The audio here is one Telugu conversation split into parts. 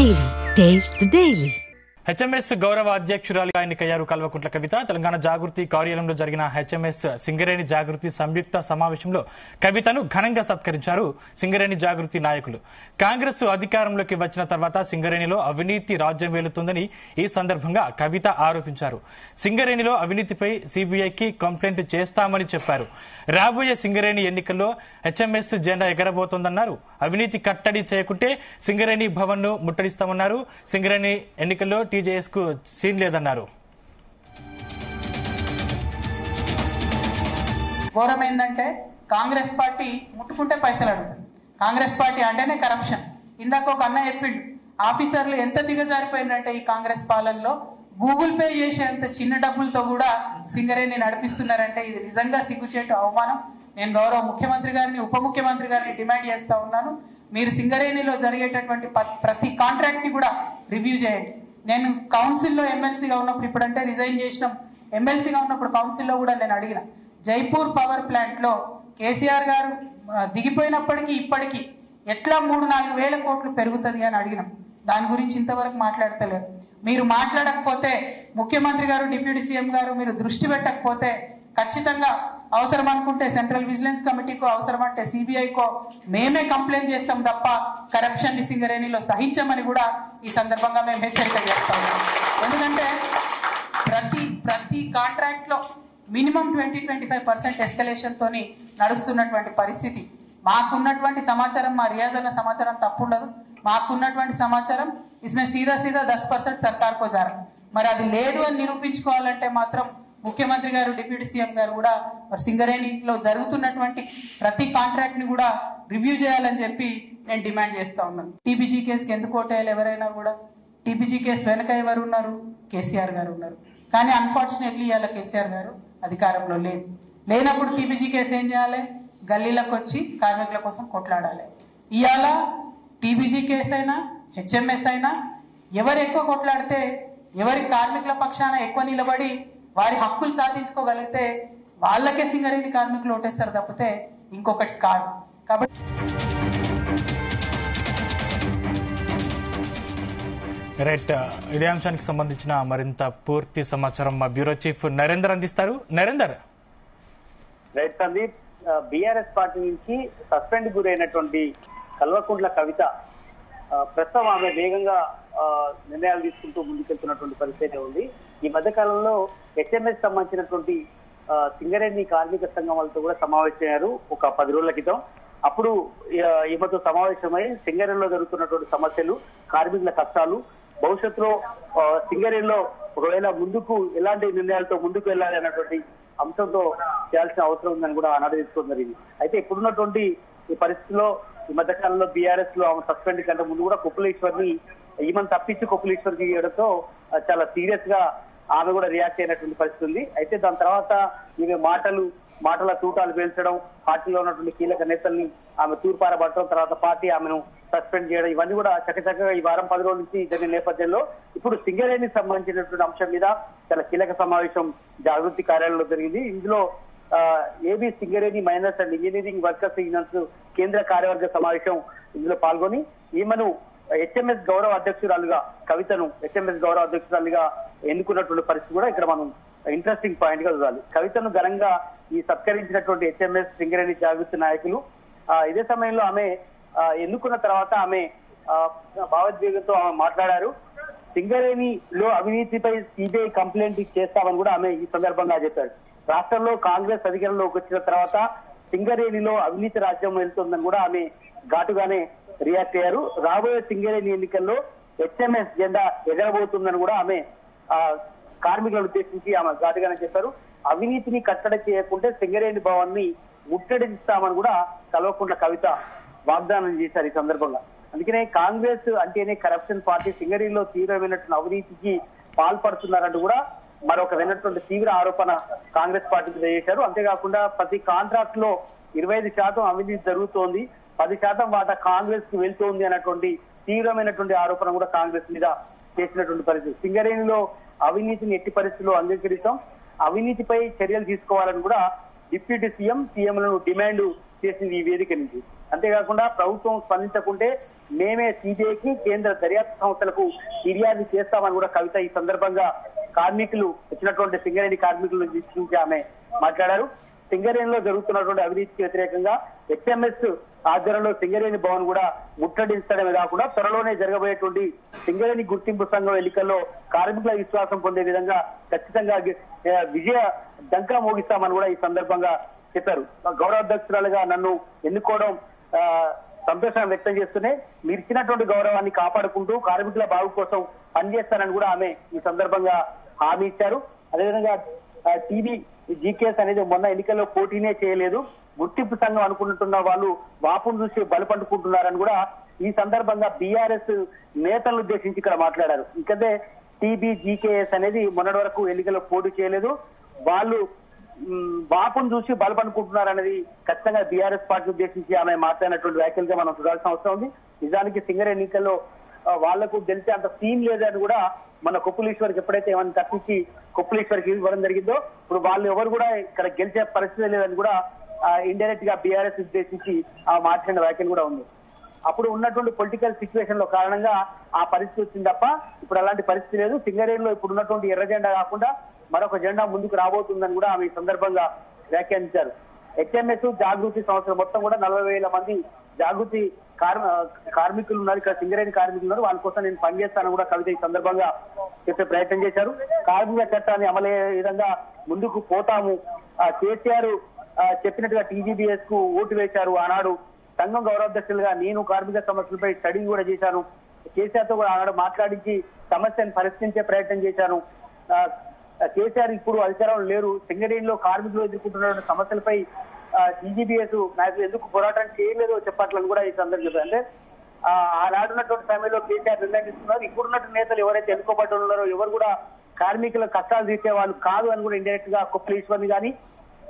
Daily. Taste the Daily. HMS గౌరవ అధ్యక్షురాలిగా ఎన్నికయ్యారు కల్వకుంట్ల కవిత. తెలంగాణ జాగృతి కార్యాలయంలో జరిగిన హెచ్ఎంఎస్ సింగరేణి జాగృతి సంయుక్త సమావేశంలో కవితను ఘనంగా సత్కరించారు సింగరేణి జాగృతి నాయకులు. కాంగ్రెస్ అధికారంలోకి వచ్చిన తర్వాత సింగరేణిలో అవినీతి రాజ్యం వేలుతుందని ఈ సందర్భంగా కవిత ఆరోపించారు. సింగరేణిలో అవినీతిపై సిబిఐకి కంప్లైంట్ చేస్తామని చెప్పారు. రాబోయే సింగరేణి ఎన్నికల్లో హెచ్ఎంఎస్ జెండా ఎగరబోతోందన్నారు. అవినీతి కట్టడి చేయకుంటే సింగరేణి భవన్ ను ముట్టడిస్తామన్నారు. సింగరేణి ఎన్నికల్లో టీజేఎస్ కు సీన్ లేదన్నారు. ఘోరం ఏంటంటే కాంగ్రెస్ పార్టీ ముట్టుకుంటే పైసలు అడుగుతుంది. కాంగ్రెస్ పార్టీ అంటేనే కరప్షన్. ఇందాక ఒక అన్న చెప్పిండు, ఆఫీసర్లు ఎంత దిగజారిపోయిందంటే ఈ కాంగ్రెస్ పాలనలో గూగుల్ పే చేసేంత చిన్న డబ్బులతో కూడా సింగరేణి నడిపిస్తున్నారంటే ఇది నిజంగా సిగ్గుచేటు, అవమానం. నేను గౌరవ ముఖ్యమంత్రి గారిని, ఉప ముఖ్యమంత్రి గారిని డిమాండ్ చేస్తా ఉన్నాను, మీరు సింగరేణిలో జరిగేటటువంటి ప్రతి కాంట్రాక్ట్ ని కూడా రివ్యూ చేయండి. నేను కౌన్సిల్లో ఎమ్మెల్సీగా ఉన్నప్పుడు, ఇప్పుడంటే రిజైన్ చేసినాం, ఎమ్మెల్సీగా ఉన్నప్పుడు కౌన్సిల్లో కూడా నేను అడిగిన, జైపూర్ పవర్ ప్లాంట్ లో కేసీఆర్ గారు దిగిపోయినప్పటికీ ఇప్పటికీ ఎట్లా 3-4 వేల కోట్లు పెరుగుతుంది అని అడిగినాం. దాని గురించి ఇంతవరకు మాట్లాడతలేరు. మీరు మాట్లాడకపోతే, ముఖ్యమంత్రి గారు, డిప్యూటీ సీఎం గారు మీరు దృష్టి పెట్టకపోతే ఖచ్చితంగా అవసరం అనుకుంటే సెంట్రల్ విజిలెన్స్ కమిటీకో, అవసరం అంటే సిబిఐకో మేమే కంప్లైంట్ చేస్తాం తప్ప కరప్షన్ ని సింగరేణిలో సహించమని కూడా ఈ సందర్భంగా మేము హెచ్చరిక చేస్తా ఉన్నాం. ఎందుకంటే ప్రతి కాంట్రాక్ట్ లో మినిమం 20-25% ఎస్కలేషన్ తోని నడుస్తున్నటువంటి పరిస్థితి. మాకున్నటువంటి సమాచారం, మా రియాజ్ అన్న సమాచారం తప్పుండదు, మాకున్నటువంటి సమాచారం ఇస్మే సీదా 10% సర్కార్ కో జారా. మరి అది లేదు అని నిరూపించుకోవాలంటే మాత్రం ముఖ్యమంత్రి గారు, డిప్యూటీ సీఎం గారు కూడా మరి సింగరేణిలో జరుగుతున్నటువంటి ప్రతి కాంట్రాక్ట్ ని కూడా రివ్యూ చేయాలని చెప్పి నేను డిమాండ్ చేస్తా ఉన్నాను. టీబీజీ కేసుకి ఎందుకు ఓటేయాలి? ఎవరైనా కూడా టీబీజీ కేసు వెనక ఎవరు ఉన్నారు? కేసీఆర్ గారు ఉన్నారు. కానీ అన్ఫార్చునేట్లీ ఇవాళ కేసీఆర్ గారు అధికారంలో లేనప్పుడు టీబీజీ కేసు ఏం చేయాలి? గల్లీలకు వచ్చి కార్మికుల కోసం కొట్లాడాలి. ఇవాళ టీబీజీ కేసు అయినా హెచ్ఎంఎస్ అయినా ఎవరు ఎక్కువ కొట్లాడితే, ఎవరి కార్మికుల పక్షాన ఎక్కువ నిలబడి వారి హక్కులు సాధించుకోగలిగితే వాళ్ళకే సింగరేణి కార్మికులు ఓటేస్తారు తప్పితే ఇంకొకటి కాదు. కాబట్టి రైట్, ఇదే అంశానికి సంబంధించిన మరింత పూర్తి సమాచారం మా బ్యూరో చీఫ్ నరేందర్ అందిస్తారు. Narender. Right Sandeep, BRS party నుంచి సస్పెండ్ గురైనటువంటి కల్వకుంట్ల కవిత ప్రస్తుతం ఆమె వేగంగా నిర్ణయాలు తీసుకుంటూ ముందుకెళ్తున్నటువంటి పరిస్థితి ఉంది. ఈ మధ్య కాలంలో హెచ్ఎంఎస్ సంబంధించినటువంటి సింగరేణి కార్మిక సంఘం వాళ్ళతో కూడా సమావేశమయ్యారు ఒక 10 రోజుల క్రితం. అప్పుడు ఈమెతో సమావేశమై సింగరేణిలో జరుగుతున్నటువంటి సమస్యలు, కార్మికుల కష్టాలు, భవిష్యత్తులో సింగరేణిలో ఒకవేళ ముందుకు ఎలాంటి నిర్ణయాలతో ముందుకు వెళ్ళాలి అన్నటువంటి అంశంతో చేయాల్సిన అవసరం ఉందని కూడా ఆనాడు తీసుకోవడం జరిగింది. అయితే ఇప్పుడున్నటువంటి ఈ పరిస్థితిలో ఈ మధ్యకాలంలో బీఆర్ఎస్ లో ఆమె సస్పెండ్ కంటే ముందు కూడా కుప్పలేశ్వర్ని ఈమెను తప్పించి కుప్పలేశ్వర్కి ఇవ్వడంతో చాలా సీరియస్ గా ఆమె కూడా రియాక్ట్ అయినటువంటి పరిస్థితి ఉంది. అయితే దాని తర్వాత ఈమె మాటల తూటాలు పేల్చడం, పార్టీలో ఉన్నటువంటి కీలక నేతల్ని ఆమె తూర్పారబట్టడం, తర్వాత పార్టీ ఆమెను సస్పెండ్ చేయడం, ఇవన్నీ కూడా చక్కచక్కగా ఈ వారం 10 రోజుల నుంచి జరిగిన నేపథ్యంలో ఇప్పుడు సింగరేణికి సంబంధించినటువంటి అంశం మీద చాలా కీలక సమావేశం జాగృతి కార్యాలయంలో జరిగింది. ఇందులో AB Singareni miners and engineering workers unions కేంద్ర కార్యవర్గ సమావేశం ఇందులో పాల్గొని ఈమెను హెచ్ఎంఎస్ గౌరవ అధ్యక్షురాలుగా, కవితను హెచ్ఎంఎస్ గౌరవ అధ్యక్షురాలుగా ఎన్నుకున్నటువంటి పరిస్థితి కూడా ఇక్కడ మనం ఇంట్రెస్టింగ్ పాయింట్ గా చూడాలి. కవితను ఘనంగా ఈ సత్కరించినటువంటి హెచ్ఎంఎస్ సింగరేణి జాగృతి నాయకులు ఇదే సమయంలో ఆమె ఎన్నుకున్న తర్వాత ఆమె భావోద్వేగంతో ఆమె మాట్లాడారు. సింగరేణిలో అవినీతిపై సిబిఐ కంప్లైంట్ చేస్తామని కూడా ఆమె ఈ సందర్భంగా చెప్పారు. రాష్ట్రంలో కాంగ్రెస్ అధికారంలోకి వచ్చిన తర్వాత సింగరేణిలో అవినీతి రాజ్యం వెళ్తుందని కూడా ఆమె ఘాటుగానే రియాక్ట్ అయ్యారు. రాబోయే సింగరేణి ఎన్నికల్లో హెచ్ఎంఎస్ జెండా ఎగరబోతుందని కూడా ఆమె కార్మికులను ఉద్దేశించి ఆమె ఘాటుగానే చెప్పారు. అవినీతిని కట్టడి చేయకుంటే సింగరేణి భవన్ ని ముట్టడిస్తామని కూడా కల్వకుంట్ల కవిత వాగ్దానం చేశారు ఈ సందర్భంగా. అందుకనే కాంగ్రెస్ అంటేనే కరప్షన్ పార్టీ, సింగరేణిలో తీవ్రమైనటువంటి అవినీతికి పాల్పడుతున్నారంటూ కూడా మరొక వినటువంటి తీవ్ర ఆరోపణ కాంగ్రెస్ పార్టీ మీద చేశారు. అంతేకాకుండా ప్రతి కాంట్రాక్ట్ లో 25% అవినీతి జరుగుతోంది, 10% వాటా కాంగ్రెస్ కి వెళ్తోంది అన్నటువంటి తీవ్రమైనటువంటి ఆరోపణ కూడా కాంగ్రెస్ మీద చేసినటువంటి పరిస్థితి. సింగరేణిలో అవినీతిని ఎట్టి పరిస్థితుల్లో అంగీకరిస్తాం, అవినీతిపై చర్యలు తీసుకోవాలని కూడా డిప్యూటీ సీఎంలను డిమాండ్ చేసింది ఈ వేదిక నుంచి. అంతేకాకుండా ప్రభుత్వం స్పందించకుంటే మేమే సిబిఐకి కేంద్ర దర్యాప్తు సంస్థలకు ఫిర్యాదు చేస్తామని కూడా కవిత ఈ సందర్భంగా కార్మికులు వచ్చినటువంటి సింగరేణి కార్మికులను దృష్టించి ఆమె మాట్లాడారు. సింగరేణిలో జరుగుతున్నటువంటి అవినీతికి వ్యతిరేకంగా హెచ్ఎంఎస్ ఆధ్వర్యంలో సింగరేణి భవన్ కూడా ముట్టడించడమే కాకుండా త్వరలోనే జరగబోయేటువంటి సింగరేణి గుర్తింపు సంఘం ఎన్నికల్లో కార్మికుల విశ్వాసం పొందే విధంగా ఖచ్చితంగా విజయ డంకా మోగిస్తామని కూడా ఈ సందర్భంగా చెప్పారు. గౌరవాధ్యక్షురాలుగా నన్ను ఎన్నుకోవడం సంతోషం వ్యక్తం చేస్తూనే మీరు ఇచ్చినటువంటి గౌరవాన్ని కాపాడుకుంటూ కార్మికుల బాగు కోసం పనిచేస్తానని కూడా ఆమె ఈ సందర్భంగా హామీ ఇచ్చారు. అదేవిధంగా టీబీ జీకేఎస్ అనేది మొన్న ఎన్నికల్లో పోటీనే చేయలేదు, గుర్తింపు సంఘం అనుకుంటున్న వాళ్ళు వాపును చూసి బలపంటుకుంటున్నారని కూడా ఈ సందర్భంగా బీఆర్ఎస్ నేతలను ఉద్దేశించి ఇక్కడ మాట్లాడారు. ఇంకదే టీబీ జీకేఎస్ అనేది మొన్నటి వరకు ఎన్నికల్లో పోటీ చేయలేదు, వాళ్ళు వాపును చూసి బలపనుకుంటున్నారనేది ఖచ్చితంగా బీఆర్ఎస్ పార్టీ ఉద్దేశించి ఆమె మాట్లాడినటువంటి వ్యాఖ్యలుగా మనం చూడాల్సిన అవసరం ఉంది. నిజానికి సింగరేణి ఎన్నికల్లో వాళ్లకు గెలిచే అంత థీమ్ లేదని కూడా మన కొప్పులీశ్వర్కి ఎప్పుడైతే ఏమైనా తప్పించి కొప్పులీశ్వర్కి ఇవ్వడం జరిగిందో ఇప్పుడు వాళ్ళు ఎవరు కూడా ఇక్కడ గెలిచే పరిస్థితి లేదని కూడా ఇండైరెక్ట్ గా బీఆర్ఎస్ ఉద్దేశించి ఆ మాట్లాడిన వ్యాఖ్యలు కూడా ఉంది. అప్పుడు ఉన్నటువంటి పొలిటికల్ సిచ్యువేషన్ లో కారణంగా ఆ పరిస్థితి వచ్చింది తప్ప ఇప్పుడు అలాంటి పరిస్థితి లేదు. సింగరేణిలో ఇప్పుడు ఉన్నటువంటి ఎర్ర జెండా కాకుండా మరొక జెండా ముందుకు రాబోతుందని కూడా ఆమె ఈ సందర్భంగా వ్యాఖ్యానించారు. హెచ్ఎంఎస్ జాగృతి సంస్థలు మొత్తం కూడా 40,000 మంది జాగృతి కార్మికులు ఉన్నారు, ఇక్కడ సింగరేణి కార్మికులు ఉన్నారు, వాళ్ళ కోసం నేను పనిచేస్తానని కూడా కవిత ఈ సందర్భంగా చెప్పే ప్రయత్నం చేశారు. కార్మిక చట్టాన్ని అమలయ్యే విధంగా ముందుకు పోతాము. కేసీఆర్ చెప్పినట్టుగా టీజీబీఎస్ కు ఓటు వేశారు. ఆనాడు సంఘం గౌరవాధ్యక్షులుగా నేను కార్మిక సమస్యలపై స్టడీ కూడా చేశాను. కేసీఆర్ తో కూడా ఆనాడు మాట్లాడించి సమస్యను పరిష్కరించే ప్రయత్నం చేశాను. కేసీఆర్ ఇప్పుడు అధికారంలో లేరు, సింగరేణిలో కార్మికులు ఎదుర్కొంటున్న సమస్యలపై టీజీబీఎస్ నాయకులు ఎందుకు పోరాటం చేయలేదో చెప్పట్లని కూడా ఈ సందర్భంగా చెప్పారు. అంటే ఆనాడున్నటువంటి సమయంలో కేసీఆర్ నిర్ణయం తీసుకున్నారు. ఇప్పుడున్నటువంటి నేతలు ఎవరైతే ఎన్నుకోబడి ఉన్నారో ఎవరు కూడా కార్మికుల కష్టాలు తీర్చే వాళ్ళు కాదు అని కూడా ఇండైరెక్ట్ గా కొప్పులీశ్వర్ని కానీ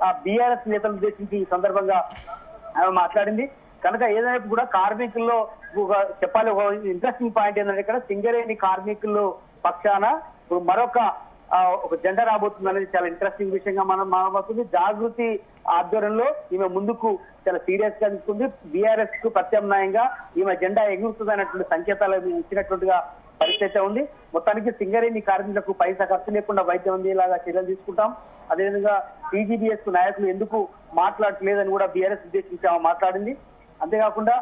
ఆ బీఆర్ఎస్ నేతలను ఉద్దేశించి ఈ సందర్భంగా ఆమె మాట్లాడింది. కనుక ఏదైనా కూడా కార్మికుల్లో చెప్పాలి ఒక ఇంట్రెస్టింగ్ పాయింట్ ఏంటంటే ఇక్కడ సింగరేణి కార్మికుల్లో పక్షాన మరొక ఒక జెండా రాబోతుంది అనేది చాలా ఇంట్రెస్టింగ్ విషయంగా మనం మాట్లాడుతుంది. జాగృతి ఆధ్వర్యంలో ఈమె ముందుకు చాలా సీరియస్ గా తీసుకుంది. బీఆర్ఎస్ కు ప్రత్యామ్నాయంగా ఈమె జెండా ఎగురుతుంది అనేటువంటి సంకేతాలు ఇచ్చినట్టుగా పరిస్థితి ఉంది. మొత్తానికి సింగరేణి కార్మికులకు పైసా ఖర్చు లేకుండా వైద్యం అందేలాగా చర్యలు తీసుకుంటాం. అదేవిధంగా టీజీబీఎస్ నాయకులు ఎందుకు మాట్లాడలేదని కూడా బీఆర్ఎస్ ఉద్దేశించి ఆమె మాట్లాడింది. అంతేకాకుండా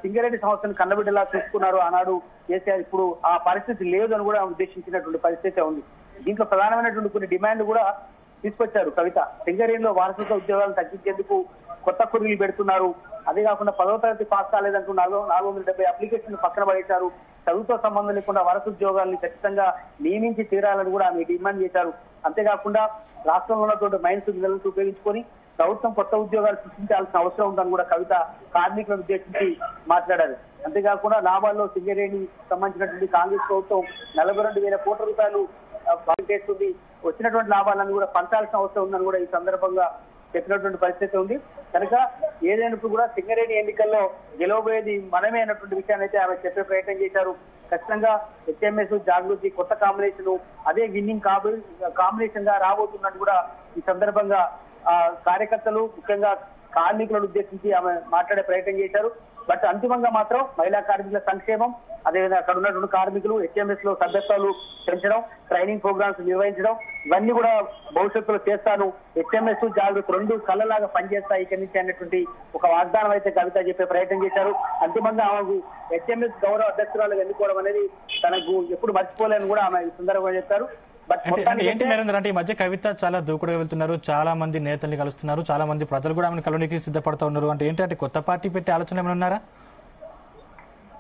సింగరేణి సంస్థను కన్నబిడ్డలా చూసుకున్నారు ఆనాడు కేసీఆర్, ఇప్పుడు ఆ పరిస్థితి లేదు అని కూడా ఉద్దేశించినటువంటి పరిస్థితి ఉంది. దీంట్లో ప్రధానమైనటువంటి కొన్ని డిమాండ్ కూడా తీసుకొచ్చారు కవిత. సింగరేణిలో వారసత్వ ఉద్యోగాలను తగ్గించేందుకు కొత్త కుర్రీలు పెడుతున్నారు. అదే కాకుండా 10వ తరగతి పాస్ కాలేదంటూ 470 అప్లికేషన్లు పక్కన పడేశారు. చదువుతో సంబంధం లేకుండా వారసోద్యోగాల్ని ఖచ్చితంగా నియమించి తీరాలని కూడా ఆమె డిమాండ్ చేశారు. అంతేకాకుండా రాష్ట్రంలో ఉన్నటువంటి మైన్స్ నిధులను ఉపయోగించుకొని ప్రభుత్వం కొత్త ఉద్యోగాలు సృష్టించాల్సిన అవసరం ఉందని కూడా కవిత కార్మికులను ఉద్దేశించి మాట్లాడారు. అంతేకాకుండా లాభాల్లో సింగరేణి సంబంధించినటువంటి కాంగ్రెస్ ప్రభుత్వం 42,000 కోట్ల రూపాయలు చేస్తుంది, వచ్చినటువంటి లాభాలను కూడా పంచాల్సిన అవసరం ఉందని కూడా ఈ సందర్భంగా చెప్పినటువంటి పరిస్థితి ఉంది. కనుక ఏదైనప్పుడు కూడా సింగరేణి ఎన్నికల్లో గెలవబోయేది మనమే అన్నటువంటి విషయాన్ని అయితే ఆమె చెప్పే ప్రయత్నం చేశారు. ఖచ్చితంగా హెచ్ఎంఎస్ జాగృతి కొత్త కాంబినేషన్ అదే విన్నింగ్ కాంబినేషన్ గా రాబోతున్నట్టు కూడా ఈ సందర్భంగా కార్యకర్తలు ముఖ్యంగా కార్మికులను ఉద్దేశించి ఆమె మాట్లాడే ప్రయత్నం చేశారు. బట్ అంతిమంగా మాత్రం మహిళా కార్మికుల సంక్షేమం, అదేవిధంగా అక్కడ ఉన్నటువంటి కార్మికులు హెచ్ఎంఎస్ లో సభ్యత్వాలు పెంచడం, ట్రైనింగ్ ప్రోగ్రామ్స్ నిర్వహించడం, ఇవన్నీ కూడా భవిష్యత్తులో చేస్తాను, హెచ్ఎంఎస్ జాగృతి రెండు కళ్ళలాగా పనిచేస్తాయి ఇక్కడి నుంచి అనేటువంటి ఒక వాగ్దానం అయితే కవిత చెప్పే ప్రయత్నం చేశారు. అంతిమంగా ఆమెకు హెచ్ఎంఎస్ గౌరవ అధ్యక్షురాలు ఎన్నుకోవడం అనేది తనకు ఎప్పుడు మర్చిపోలేని కూడా ఆమె ఈ సందర్భంగా చెప్పారు. ఏంటి నరేంద్ర అంటే ఈ మధ్య కవిత చాలా దూకుడుగా వెళ్తున్నారు, చాలా మంది నేతల్ని కలుస్తున్నారు, చాలా మంది ప్రజలు కూడా ఆమెను కలవడానికి సిద్ధపడుతూ ఉన్నారు. అంటే ఏంటంటే కొత్త పార్టీ పెట్టే ఆలోచన ఏమైనా ఉన్నారా?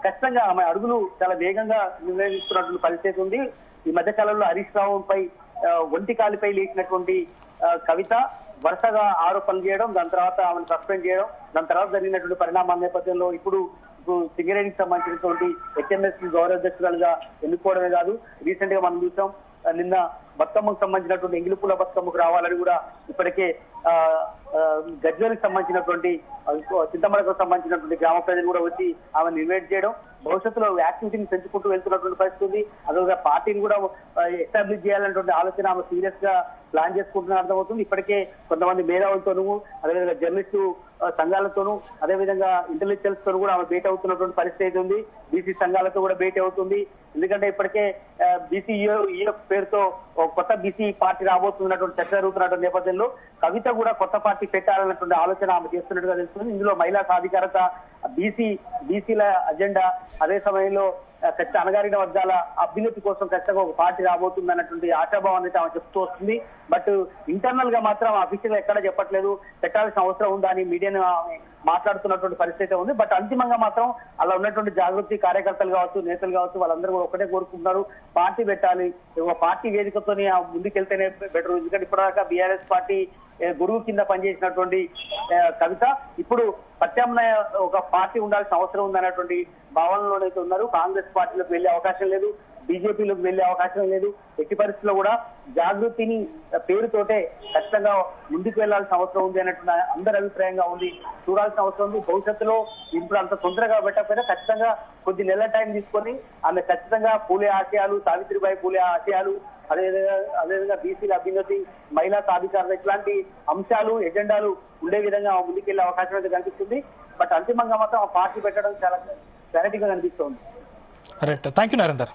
ఖచ్చితంగా ఆమె అడుగులు చాలా వేగంగా నిర్ణయిస్తున్నటువంటి పరిస్థితి ఉంది. ఈ మధ్య కాలంలో హరీష్ రావు పై ఒంటి కాలిపై లేచినటువంటి కవిత వరుసగా ఆరోపణలు చేయడం, దాని తర్వాత ఆమెను సస్పెండ్ చేయడం, దాని తర్వాత జరిగినటువంటి పరిణామాల నేపథ్యంలో ఇప్పుడు సింగరేణికి సంబంధించినటువంటి హెచ్ఎంఎస్ గౌరవాధ్యక్షురాలుగా ఎన్నుకోవడమే కాదు, రీసెంట్ గా మనం చూసాం నిన్న బతుకమ్మకు సంబంధించినటువంటి ఎంగిలిపూల బతుకమ్మకు రావాలని కూడా ఇప్పటికే గజ్వేల్కి సంబంధించినటువంటి చింతమడకు సంబంధించినటువంటి గ్రామ ప్రజలు కూడా వచ్చి ఆమెను ఇన్వైట్ చేయడం, భవిష్యత్తులో యాక్టివిటీని పెంచుకుంటూ వెళ్తున్నటువంటి పరిస్థితి ఉంది. అదేవిధంగా పార్టీని కూడా ఎస్టాబ్లిష్ చేయాలన్నటువంటి ఆలోచన ఆమె సీరియస్ గా ప్లాన్ చేసుకుంటున్న అర్థమవుతుంది. ఇప్పటికే కొంతమంది మేధావులతోనూ అదేవిధంగా జర్నలిస్టు సంఘాలతోనూ అదేవిధంగా ఇంటెలెక్చువల్స్ తోనూ కూడా ఆమె భేటీ అవుతున్నటువంటి పరిస్థితి అయితే ఉంది. బీసీ సంఘాలతో కూడా భేటీ అవుతుంది. ఎందుకంటే ఇప్పటికే బీసీ పేరుతో కొత్త బీసీ పార్టీ రాబోతున్నటువంటి చర్చ జరుగుతున్నటువంటి నేపథ్యంలో కవిత కూడా కొత్త పార్టీ పెట్టాలన్నటువంటి ఆలోచన ఆమె చేస్తున్నట్టుగా తెలుస్తుంది. ఇందులో మహిళా సాధికారత, బీసీల అజెండా, అదే సమయంలో అణగారిన వర్గాల అభ్యున్నతి కోసం ఖచ్చితంగా ఒక పార్టీ రాబోతుంది అన్నటువంటి ఆశాభావాన్ని అయితే ఆమె చెప్తూ వస్తుంది. బట్ ఇంటర్నల్ గా మాత్రం అఫీషియల్ ఎక్కడ చెప్పట్లేదు, పెట్టాల్సిన అవసరం ఉందా అని మీడియాను మాట్లాడుతున్నటువంటి పరిస్థితి ఉంది. బట్ అంతిమంగా మాత్రం అలా ఉన్నటువంటి జాగృతి కార్యకర్తలు కావచ్చు, నేతలు కావచ్చు, వాళ్ళందరూ కూడా ఒకటే కోరుకుంటున్నారు, పార్టీ పెట్టాలి, ఒక పార్టీ వేదికతోనే ముందుకెళ్తేనే బెటర్. ఎందుకంటే ఇప్పటిదాకా బీఆర్ఎస్ పార్టీ గురువు కింద పనిచేసినటువంటి కవిత ఇప్పుడు ప్రత్యామ్నాయ ఒక పార్టీ ఉండాల్సిన అవసరం ఉందనేటువంటి భావనలోనైతే ఉన్నారు. కాంగ్రెస్ పార్టీలోకి వెళ్లే అవకాశం లేదు, బీజేపీలోకి వెళ్లే అవకాశం లేదు. ఎట్టి పరిస్థితుల్లో కూడా జాగృతిని పేరుతోటే ఖచ్చితంగా ముందుకు వెళ్లాల్సిన అవసరం ఉంది అన్నట్టు అందరి అభిప్రాయంగా ఉంది. చూడాల్సిన అవసరం ఉంది. భవిష్యత్తులో ఇప్పుడు అంత తొందరగా పెట్టకపోయినా ఖచ్చితంగా కొద్ది నెలల టైం తీసుకొని ఆమె ఖచ్చితంగా పూలే ఆశయాలు, సావిత్రిబాయి పూలే ఆశయాలు, అదేవిధంగా బీసీల అభ్యున్నతి, మహిళా సాధికారత ఇట్లాంటి అంశాలు, ఎజెండాలు ఉండే విధంగా ముందుకెళ్లే అవకాశం అయితే కనిపిస్తుంది. బట్ అంతిమంగా మాత్రం ఆ పార్టీ పెట్టడం చాలా క్లారిటీగా కనిపిస్తోంది. Right, thank you Narender.